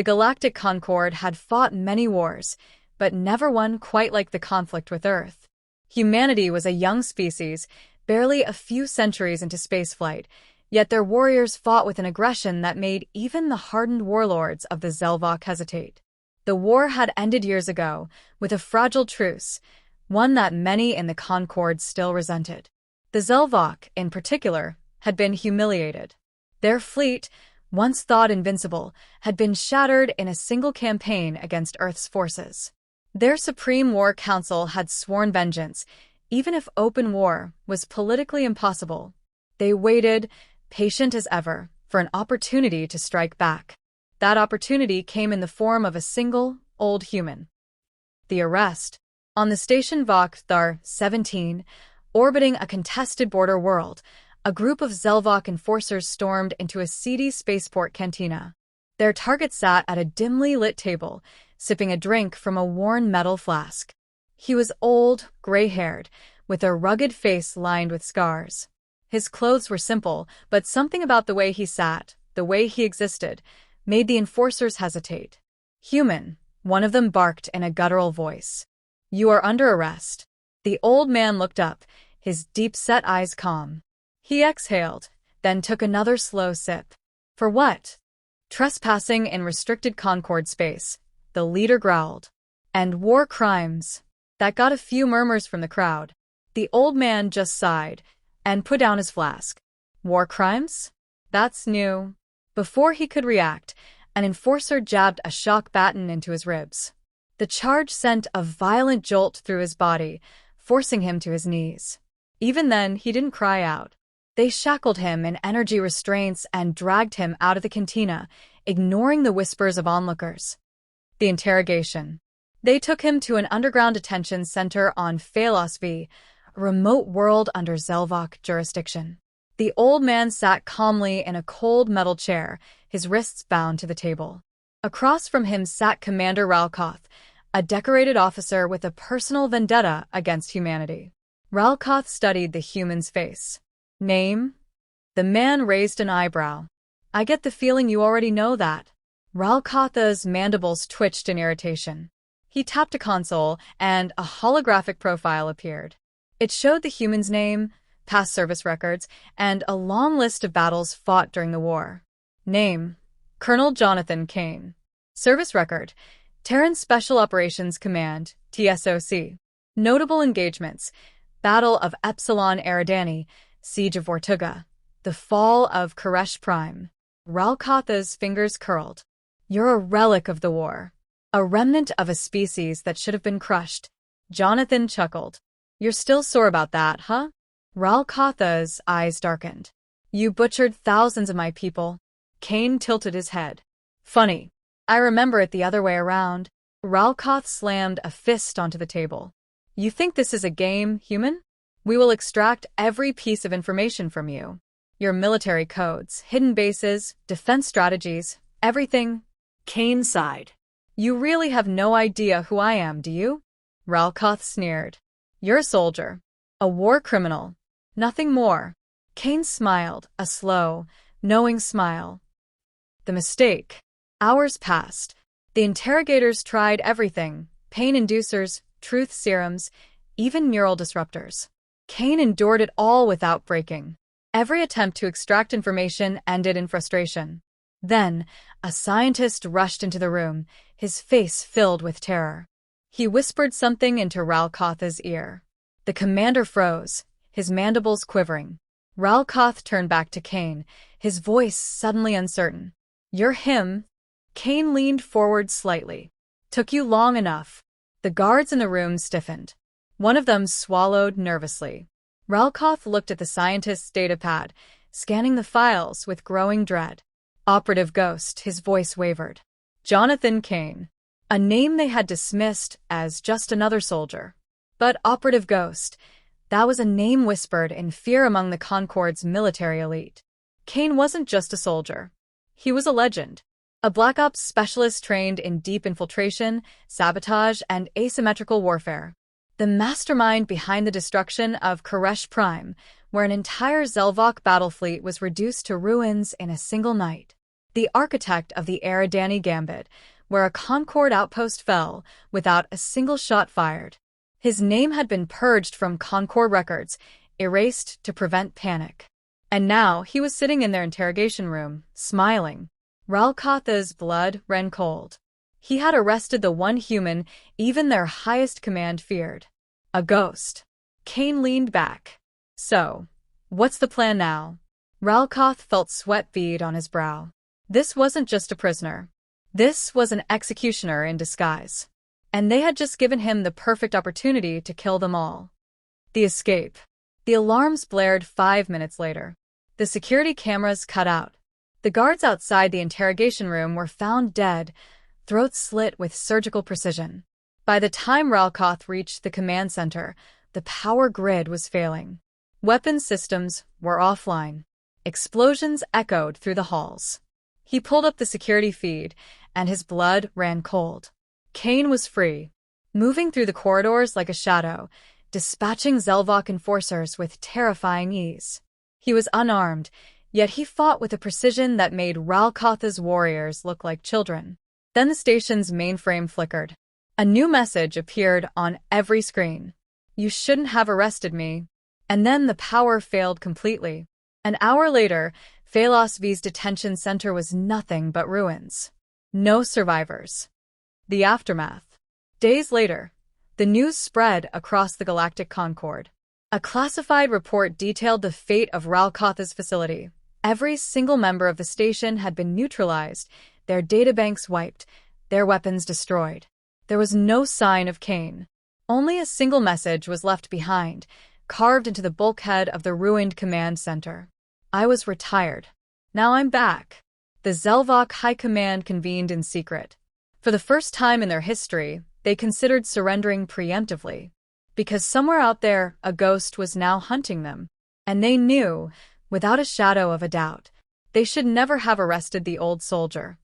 The Galactic Concord had fought many wars, but never one quite like the conflict with Earth. Humanity was a young species, barely a few centuries into spaceflight, yet their warriors fought with an aggression that made even the hardened warlords of the Zelvok hesitate. The war had ended years ago, with a fragile truce, one that many in the Concord still resented. The Zelvok, in particular, had been humiliated. Their fleet, once thought invincible, had been shattered in a single campaign against Earth's forces. Their Supreme War Council had sworn vengeance, even if open war was politically impossible. They waited, patient as ever, for an opportunity to strike back. That opportunity came in the form of a single, old human. The arrest. On the station Vok 17, orbiting a contested border world, a group of Zelvok enforcers stormed into a seedy spaceport cantina. Their target sat at a dimly lit table, sipping a drink from a worn metal flask. He was old, gray-haired, with a rugged face lined with scars. His clothes were simple, but something about the way he sat, the way he existed, made the enforcers hesitate. "Human," one of them barked in a guttural voice. "You are under arrest." The old man looked up, his deep-set eyes calm. He exhaled, then took another slow sip. "For what?" "Trespassing in restricted Concord space," the leader growled. "And war crimes." That got a few murmurs from the crowd. The old man just sighed and put down his flask. "War crimes? That's new." Before he could react, an enforcer jabbed a shock baton into his ribs. The charge sent a violent jolt through his body, forcing him to his knees. Even then, he didn't cry out. They shackled him in energy restraints and dragged him out of the cantina, ignoring the whispers of onlookers. The interrogation. They took him to an underground detention center on Phalos V, a remote world under Zelvok jurisdiction. The old man sat calmly in a cold metal chair, his wrists bound to the table. Across from him sat Commander Ralkoth, a decorated officer with a personal vendetta against humanity. Ralkoth studied the human's face. "Name?" The man raised an eyebrow. "I get the feeling you already know that." Ralkoth's mandibles twitched in irritation. He tapped a console, and a holographic profile appeared. It showed the human's name, past service records, and a long list of battles fought during the war. Name: Colonel Jonathan Kane. Service record: Terran Special Operations Command, TSOC. Notable engagements: Battle of Epsilon Eridani, Siege of Vortuga, the fall of Koresh Prime. Ralkoth's fingers curled. "You're a relic of the war. A remnant of a species that should have been crushed." Jonathan chuckled. "You're still sore about that, huh?" Ralkoth's eyes darkened. "You butchered thousands of my people." Kane tilted his head. "Funny. I remember it the other way around." Ralkoth slammed a fist onto the table. "You think this is a game, human? We will extract every piece of information from you. Your military codes, hidden bases, defense strategies, everything." Kane sighed. "You really have no idea who I am, do you?" Ralkoth sneered. "You're a soldier. A war criminal. Nothing more." Kane smiled, a slow, knowing smile. "The mistake." Hours passed. The interrogators tried everything: pain inducers, truth serums, even neural disruptors. Kane endured it all without breaking. Every attempt to extract information ended in frustration. Then, a scientist rushed into the room, his face filled with terror. He whispered something into Ralkoth's ear. The commander froze, his mandibles quivering. Ralkoth turned back to Kane, his voice suddenly uncertain. "You're him?" Kane leaned forward slightly. "Took you long enough." The guards in the room stiffened. One of them swallowed nervously. Ralkoth looked at the scientist's datapad, scanning the files with growing dread. "Operative Ghost," his voice wavered. Jonathan Kane. A name they had dismissed as just another soldier. But Operative Ghost, that was a name whispered in fear among the Concord's military elite. Kane wasn't just a soldier. He was a legend. A Black Ops specialist trained in deep infiltration, sabotage, and asymmetrical warfare. The mastermind behind the destruction of Koresh Prime, where an entire Zelvok battle fleet was reduced to ruins in a single night. the architect of the Eridani Gambit, where a Concord outpost fell without a single shot fired. His name had been purged from Concord records, erased to prevent panic. And now he was sitting in their interrogation room, smiling. Ralkatha's blood ran cold. He had arrested the one human even their highest command feared. A ghost. Kane leaned back. So, what's the plan now? Ralkath felt sweat bead on his brow. This wasn't just a prisoner. This was an executioner in disguise. And they had just given him the perfect opportunity to kill them all. The escape. The alarms blared 5 minutes later. The security cameras cut out. The guards outside the interrogation room were found dead, throats slit with surgical precision. By the time Ralkath reached the command center, the power grid was failing. Weapon systems were offline. Explosions echoed through the halls. He pulled up the security feed, and his blood ran cold. Kane was free, moving through the corridors like a shadow, dispatching Zelvok enforcers with terrifying ease. He was unarmed, yet he fought with a precision that made Ralkatha's warriors look like children. Then the station's mainframe flickered. A new message appeared on every screen. You shouldn't have arrested me. And then the power failed completely. An hour later, Phalos V's detention center was nothing but ruins. No survivors. The aftermath. Days later, the news spread across the Galactic Concord. A classified report detailed the fate of Ralkatha's facility. Every single member of the station had been neutralized, their databanks wiped, their weapons destroyed. There was no sign of Kane. Only a single message was left behind, carved into the bulkhead of the ruined command center. I was retired. Now I'm back. The Zelvok High Command convened in secret. For the first time in their history, they considered surrendering preemptively. Because somewhere out there, a ghost was now hunting them. And they knew, without a shadow of a doubt, they should never have arrested the old soldier.